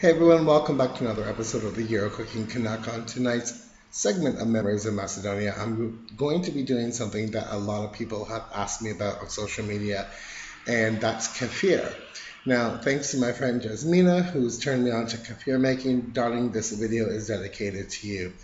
Hey everyone, welcome back to another episode of the Euro Cooking Canuck. On tonight's segment of Memories of Macedonia, I'm going to be doing something that a lot of people have asked me about on social media, and that's kefir. Now, thanks to my friend Jasmina, who's turned me on to kefir making. Darling, this video is dedicated to you.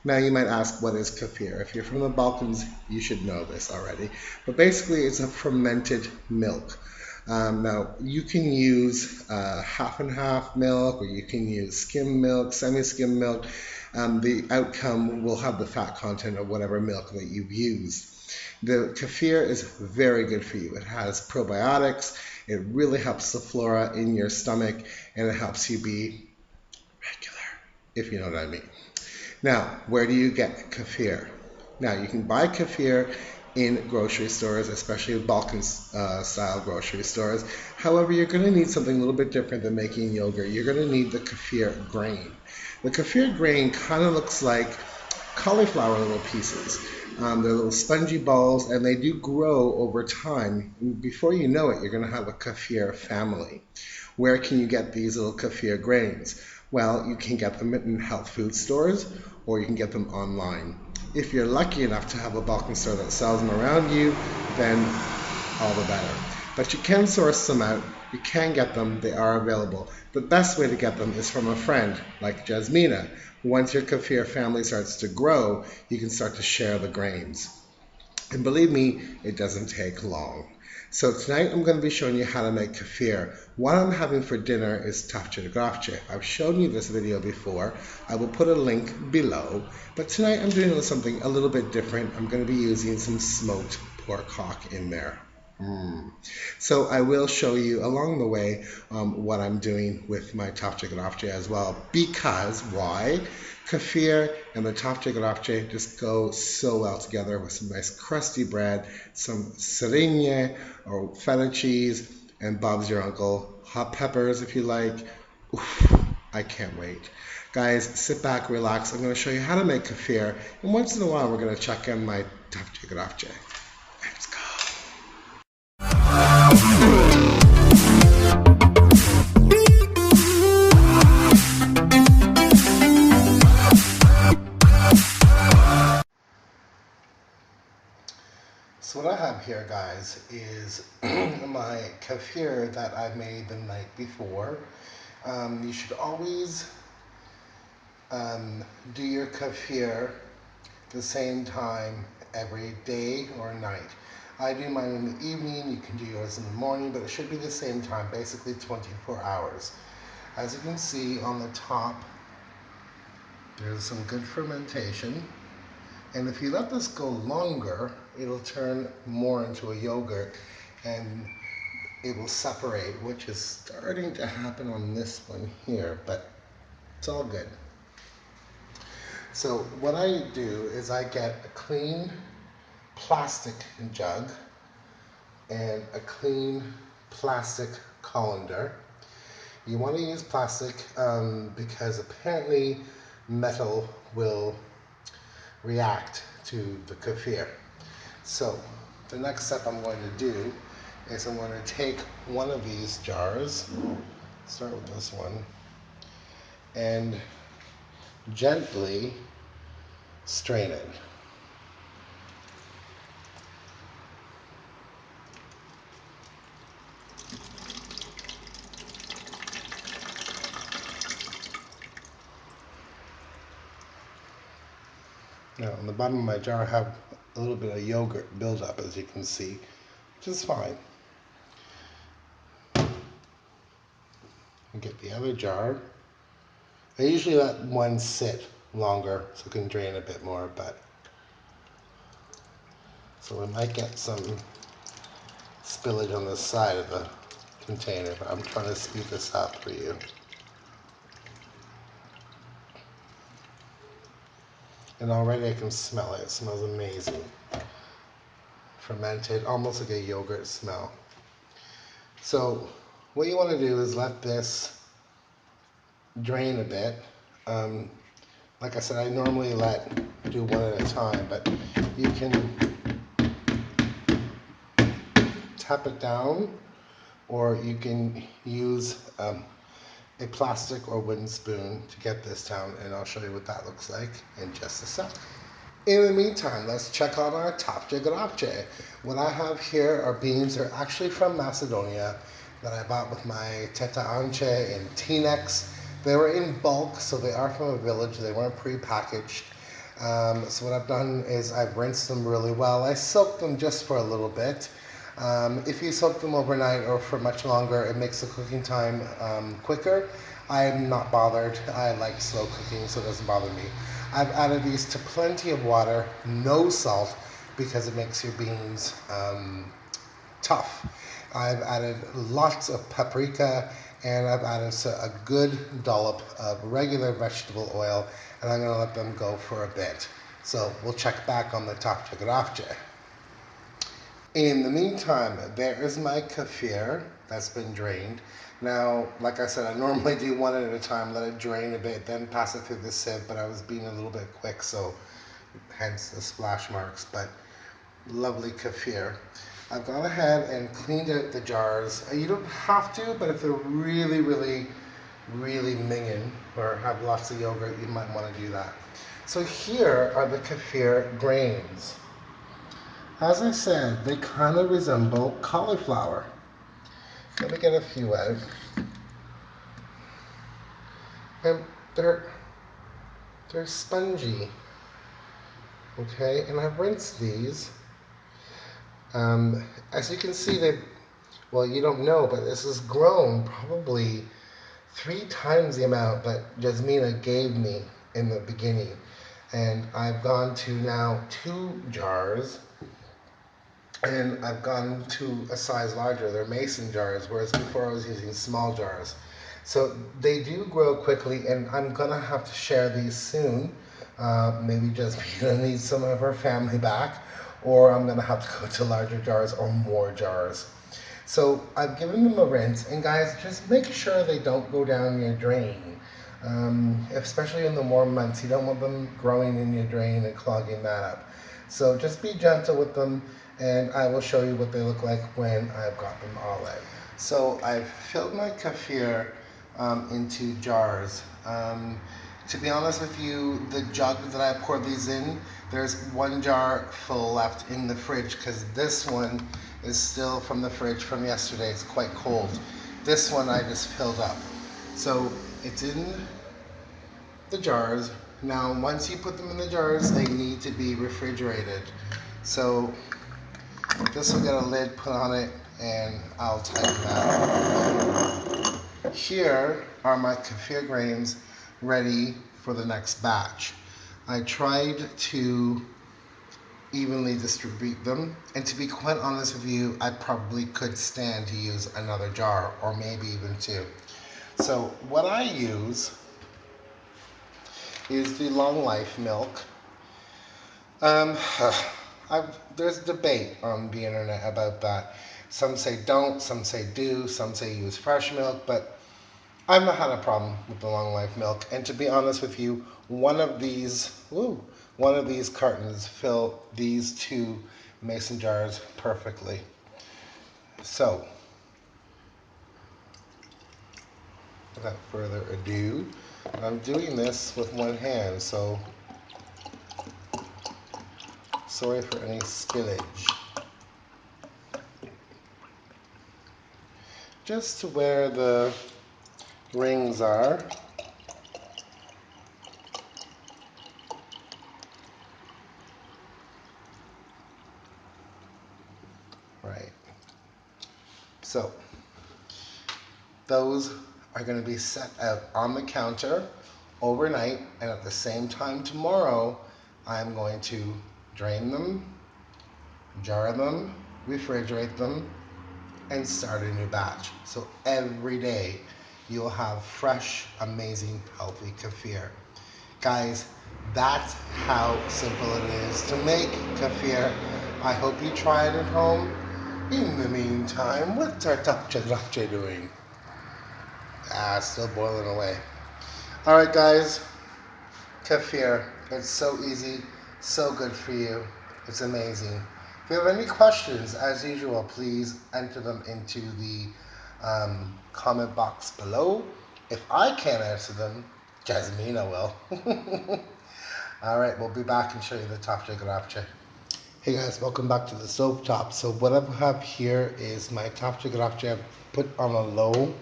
Now, you might ask, what is kefir? If you're from the Balkans, you should know this already. But basically, it's a fermented milk. Now, you can use half and half milk, or you can use skim milk, semi-skim milk. The outcome will have the fat content of whatever milk that you've used. The kefir is very good for you. It has probiotics. It really helps the flora in your stomach, and it helps you be regular, if you know what I mean. Now, where do you get kefir? Now, you can buy kefir in grocery stores, especially Balkans style grocery stores. However, you're going to need something a little bit different than making yogurt. You're going to need the kefir grain. The kefir grain kind of looks like cauliflower little pieces. They're little spongy balls, and they do grow over time. Before you know it, you're going to have a kefir family. Where can you get these little kefir grains? Well, you can get them in health food stores, or you can get them online. If you're lucky enough to have a Balkan store that sells them around you, then all the better. But you can source them out. You can get them. They are available. The best way to get them is from a friend like Jasmina. Once your kefir family starts to grow, you can start to share the grains. And believe me, it doesn't take long. So tonight I'm going to be showing you how to make kefir. What I'm having for dinner is Tavche Gravche. I've shown you this video before. I will put a link below. But tonight I'm doing something a little bit different. I'm going to be using some smoked pork hock in there. So I will show you along the way what I'm doing with my Tavche Gravche as well. Because, why? Kefir and the Tavche Gravche just go so well together with some nice crusty bread, some serinje or feta cheese, and Bob's your uncle, hot peppers if you like. Oof, I can't wait. Guys, sit back, relax. I'm going to show you how to make kefir, and once in a while we're going to check in my Tavche Gravche. Let's go. So what I have here, guys, is my kefir that I made the night before. You should always do your kefir the same time every day or night. I do mine in the evening, you can do yours in the morning, but it should be the same time, basically 24 hours. As you can see on the top, there's some good fermentation. And if you let this go longer, it'll turn more into a yogurt and it will separate, which is starting to happen on this one here, but it's all good. So what I do is I get a clean plastic jug and a clean plastic colander. You want to use plastic because apparently metal will react to the kefir. So the next step I'm going to do is I'm going to take one of these jars, start with this one, and gently strain it. Now on the bottom of my jar I have a little bit of yogurt buildup, as you can see, which is fine. And get the other jar. I usually let one sit longer so it can drain a bit more, but so we might get some spillage on the side of the container, but I'm trying to speed this up for you. And already I can smell it. It smells amazing. Fermented, almost like a yogurt smell. So what you want to do is let this drain a bit. Like I said, I normally do one at a time, but you can tap it down, or you can use a plastic or wooden spoon to get this down, and I'll show you what that looks like in just a sec. In the meantime, let's check on our Tavche Gravche. What I have here are beans. They're actually from Macedonia that I bought with my teta anche and T-Nex. They were in bulk, so they are from a village. They weren't pre-packaged. So what I've done is I've rinsed them really well. I soaked them just for a little bit. If you soak them overnight or for much longer, it makes the cooking time quicker. I'm not bothered. I like slow cooking, so it doesn't bother me. I've added these to plenty of water, no salt, because it makes your beans tough. I've added lots of paprika, and I've added a good dollop of regular vegetable oil, and I'm going to let them go for a bit. So we'll check back on the Tavche Gravche. In the meantime, there is my kefir that's been drained. Now, like I said, I normally do one at a time, let it drain a bit, then pass it through the sieve, but I was being a little bit quick, so hence the splash marks, but lovely kefir. I've gone ahead and cleaned out the jars. You don't have to, but if they're really, really, really minging or have lots of yogurt, you might want to do that. So here are the kefir grains. As I said, they kind of resemble cauliflower. Let me get a few out. And they're spongy. Okay, and I've rinsed these. As you can see, well, you don't know, but this has grown probably 3 times the amount that Jasmina gave me in the beginning. And I've gone to now 2 jars. And I've gone to a size larger. They're mason jars, whereas before I was using small jars. So they do grow quickly, and I'm gonna have to share these soon. Maybe Jasmina needs some of her family back, or I'm gonna have to go to larger jars or more jars. So I've given them a rinse, and guys, just make sure they don't go down your drain. Especially in the warm months, you don't want them growing in your drain and clogging that up. So just be gentle with them, and I will show you what they look like when I've got them all out. So I've filled my kefir into jars. To be honest with you, the jug that I poured these in, there's 1 jar full left in the fridge because this one is still from the fridge from yesterday. It's quite cold. This one I just filled up. So it's in the jars. Now, once you put them in the jars, they need to be refrigerated. So this will get a lid put on it, and I'll tighten that. Here are my kefir grains ready for the next batch. I tried to evenly distribute them, and to be quite honest with you, I probably could stand to use another jar, or maybe even 2. So what I use is the long life milk. There's debate on the internet about that. Some say don't, some say do, some say use fresh milk, but I've not had a problem with the long life milk. And to be honest with you, one of these cartons fill these 2 mason jars perfectly. So, without further ado, I'm doing this with 1 hand, so sorry for any spillage. Just to where the rings are. Right. So, those are going to be set out on the counter overnight, and at the same time tomorrow, I'm going to drain them, jar them, refrigerate them, and start a new batch. So every day you'll have fresh, amazing, healthy kefir. Guys, that's how simple it is to make kefir. I hope you try it at home. In the meantime, what's our Tavche Gravche doing? Still boiling away. Alright guys, kefir. It's so easy, so good for you. It's amazing. If you have any questions, as usual, please enter them into the comment box below. If I can't answer them, Jasmina will. All right, we'll be back and show you the Tavche Gravche. Hey guys, welcome back to the stove top. So what I have here is my Tavche Gravche. I've put on a low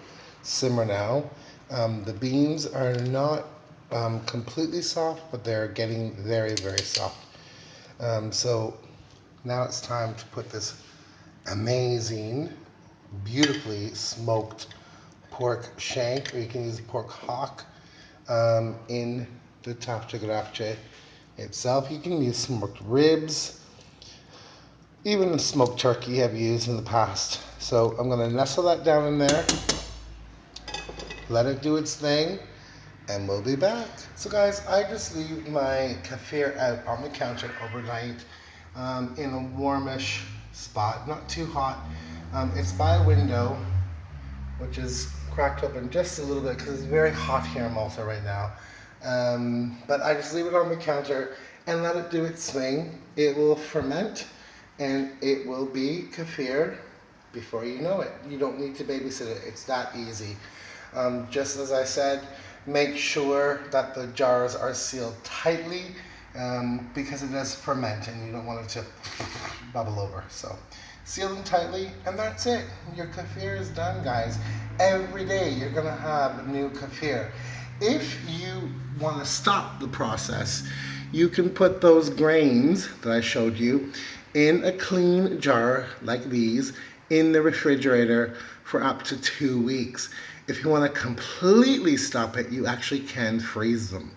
simmer now. The beans are not completely soft, but they're getting very, very soft. So now it's time to put this amazing, beautifully smoked pork shank, or you can use pork hock, in the Tavche Gravche itself. You can use smoked ribs, even smoked turkey I've used in the past. So I'm going to nestle that down in there, let it do its thing, and we'll be back. So guys, I just leave my kefir out on the counter overnight in a warmish spot, not too hot. It's by a window, which is cracked open just a little bit because it's very hot here in Malta right now. But I just leave it on the counter and let it do its thing. It will ferment and it will be kefir before you know it. You don't need to babysit it. It's that easy. Just as I said, make sure that the jars are sealed tightly because it does ferment and you don't want it to bubble over. So seal them tightly and that's it. Your kefir is done, guys. Every day you're gonna have new kefir. If you want to stop the process, you can put those grains that I showed you in a clean jar like these in the refrigerator for up to 2 weeks. If you want to completely stop it, you actually can freeze them.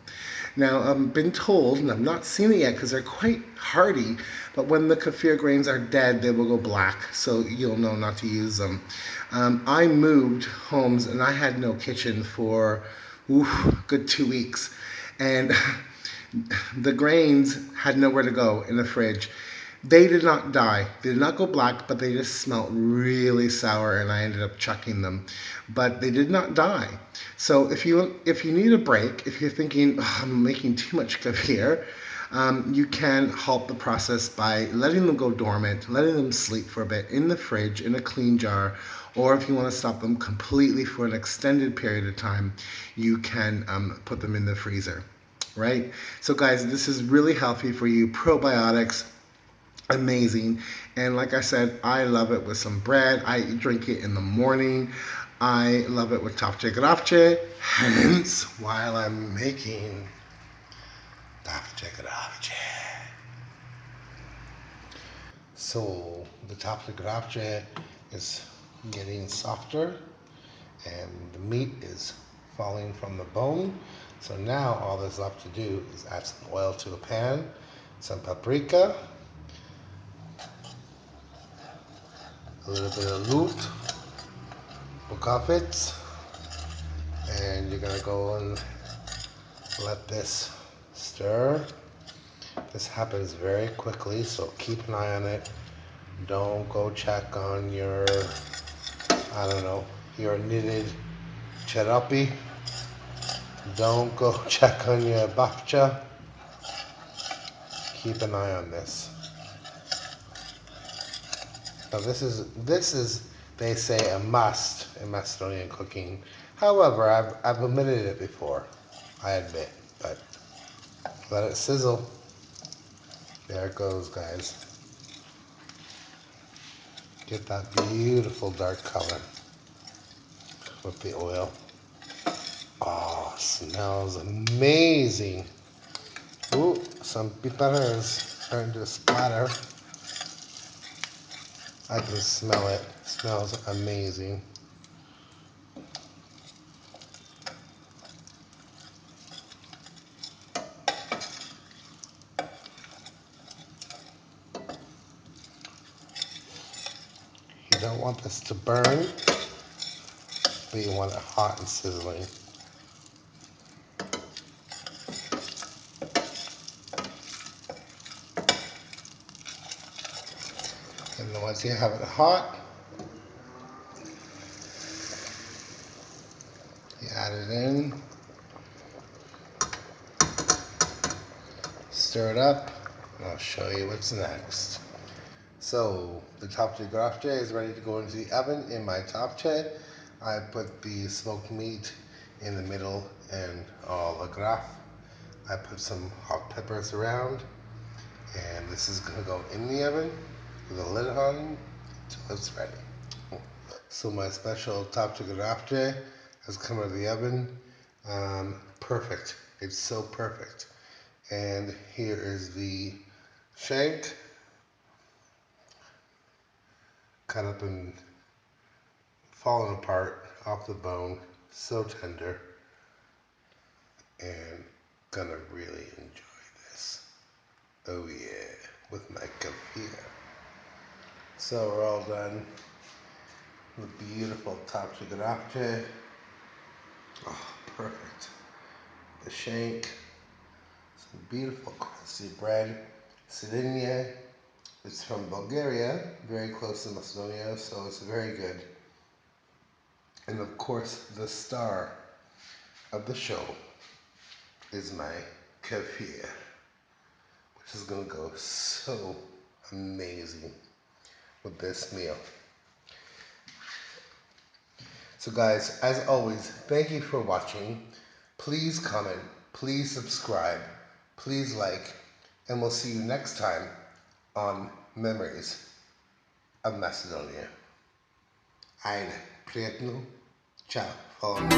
Now, I've been told, and I've not seen it yet because they're quite hardy, but when the kefir grains are dead, they will go black, so you'll know not to use them. I moved homes and I had no kitchen for good 2 weeks, and the grains had nowhere to go in the fridge. They did not die. They did not go black, but they just smelled really sour, and I ended up chucking them. But they did not die. So if you need a break, if you're thinking, oh, I'm making too much kefir, you can halt the process by letting them go dormant, letting them sleep for a bit in the fridge in a clean jar, or if you want to stop them completely for an extended period of time, you can put them in the freezer, right? So guys, this is really healthy for you. Probiotics, amazing. And like I said, I love it with some bread. I drink it in the morning. I love it with Tavche Gravche, hence while I'm making Tavche Gravche. So the Tavche Gravche is getting softer and the meat is falling from the bone. So now all there's left to do is add some oil to a pan, some paprika, a little bit of loot, bukafits, and you're gonna go and let this stir. This happens very quickly, so keep an eye on it. Don't go check on your, I don't know, your knitted cherapi. Don't go check on your bafcha. Keep an eye on this. Now this is they say a must in Macedonian cooking. However, I've omitted it before, I admit, but let it sizzle. There it goes, guys. Get that beautiful dark color with the oil. Oh, smells amazing. Ooh, some butter is starting to splatter. I can smell it. It smells amazing. You don't want this to burn, but you want it hot and sizzling. And then once you have it hot, you add it in, stir it up, and I'll show you what's next. So the Tavche Gravche is ready to go into the oven in my tavche. I put the smoked meat in the middle and all the graph. I put some hot peppers around, and this is gonna go in the oven with a lid on until it's ready. So my special Tavche Gravche has come out of the oven. Perfect. It's so perfect. And here is the shank, cut up and fallen apart off the bone, so tender, and gonna really enjoy this. Oh yeah, with my kefir. So we're all done with beautiful Tavche Gravche. Oh, perfect. The shank, some beautiful crusty bread. Millennia. It's from Bulgaria, very close to Macedonia, so it's very good. And of course, the star of the show is my kefir, which is gonna go so amazing with this meal. So guys, as always, thank you for watching. Please comment, please subscribe, please like, and we'll see you next time on Memories of Macedonia. Ajde, prijatno. Ćao. Hvala.